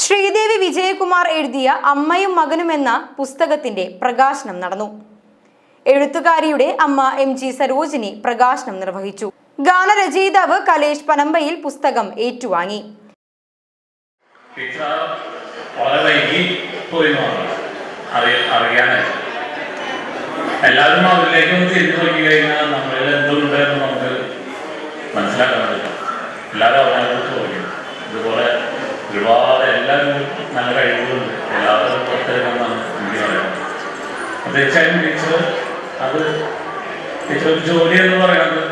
ശ്രീദേവി വിജയകുമാർ എഴുതിയ അമ്മയും മകനും എന്ന പുസ്തകത്തിന്റെ പ്രകാശനം നടന്നു. എഴുത്തുകാരിയുടെ അമ്മ MG സരോജിനി പ്രകാശനം നിർവഹിച്ചു. ഗാനരചയിതാവ് കലേഷ് പനമ്പയിൽ പുസ്തകം ഏറ്റുവാങ്ങി. എല്ലാവരും അതിലേക്ക് തിരിഞ്ഞു നോക്കി കഴിഞ്ഞാൽ നമ്മളിൽ എന്തുണ്ടെന്ന് നമുക്ക് മനസ്സിലാക്കാൻ പറ്റില്ല. എല്ലാവരും അവരെ കുറിച്ച് ചോദിക്കും. ഇതുപോലെ ഒരുപാട് എല്ലാവരും നല്ല കഴിവുകളുണ്ട്. എല്ലാവരും പുറത്തെടുക്കണമെന്നാണ് എനിക്ക് പറയുന്നത്. തീർച്ചയായും ടീച്ചർ ഒരു ജോലി എന്ന് പറയുന്നത്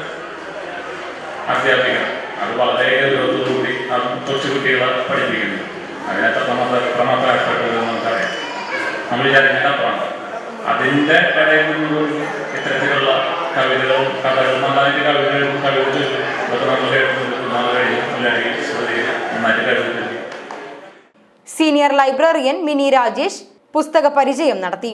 അധ്യാപിക. അത് വളരെ ഗൗരവത്തോടുകൂടി കൊച്ചു കുട്ടികളെ പഠിപ്പിക്കുന്നു. അതിനത്രമാത്രം എഫർട്ട് നമുക്കറിയാം. നമ്മൾ വിചാരിക്കുന്നതാണ്. അതിൻ്റെ ഇടയിൽ നിന്നും ഇത്തരത്തിലുള്ള കവിതകളും കഥകളും നന്നായിട്ട് കവിതകളും ഇതൊക്കെ നമ്മൾ നന്നായിട്ട് കവിത. സീനിയർ ലൈബ്രറിയൻ മിനി രാജേഷ് പുസ്തക പരിചയം നടത്തി.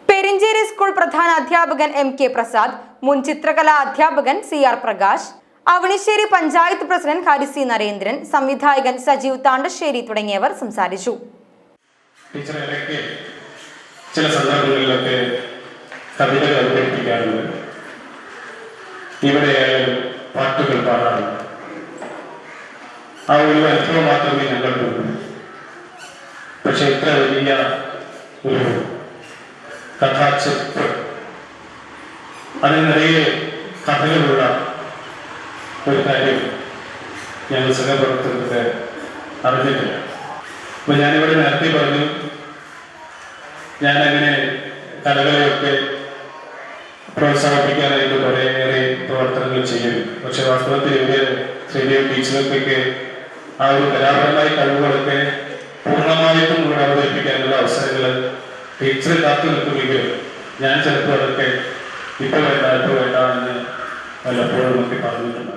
പെരിഞ്ചേരി സ്കൂൾ പ്രധാന അധ്യാപകൻ MK പ്രസാദ്, മുൻ ചിത്രകലാ അധ്യാപകൻ CR പ്രകാശ്, അവണിശ്ശേരി പഞ്ചായത്ത് പ്രസിഡന്റ് ഹരിസി നരേന്ദ്രൻ, സംവിധായകൻ സജീവ് താണ്ടശ്ശേരി തുടങ്ങിയവർ സംസാരിച്ചു. ചില സന്ദർഭങ്ങളിലൊക്കെ കവിതകൾ അവതരിപ്പിക്കാറുണ്ട്. ഇവിടെയായാലും പാട്ടുകൾ പാടാറുണ്ട്. ആ ഒരു അനുഭവം മാത്രമേ ഞങ്ങൾക്കുള്ളൂ. പക്ഷെ ഇത്ര വലിയ ഒരു കഥാചിത്രം, അതിന് നിറയെ കഥകളുള്ള ഒരു കാര്യം ഞങ്ങൾ സഹപ്രവർത്തകർക്ക് അറിഞ്ഞിട്ടില്ല. അപ്പൊ ഞാനിവിടെ നേരത്തെ പറഞ്ഞു, ഞാനങ്ങനെ കലകളെയൊക്കെ പ്രോത്സാഹിപ്പിക്കാനായിട്ട് കുറേയേറെ പ്രവർത്തനങ്ങൾ ചെയ്യും. പക്ഷെ വാസ്തവത്തിൽ ഇവിടെ ശ്രീദേവി ടീച്ചർക്കൊക്കെ ആ ഒരു കലാപരമായ കഴിവുകളൊക്കെ പൂർണ്ണമായിട്ടും ഇവിടെ അവതരിപ്പിക്കാനുള്ള അവസരങ്ങൾ ടീച്ചർ കാത്തു നിൽക്കുമെങ്കിലും ഞാൻ ചിലപ്പോൾ അതൊക്കെ ഇപ്പോൾ വേണ്ട എന്ന് വല്ലപ്പോഴും ഒക്കെ പറഞ്ഞിട്ടുണ്ട്.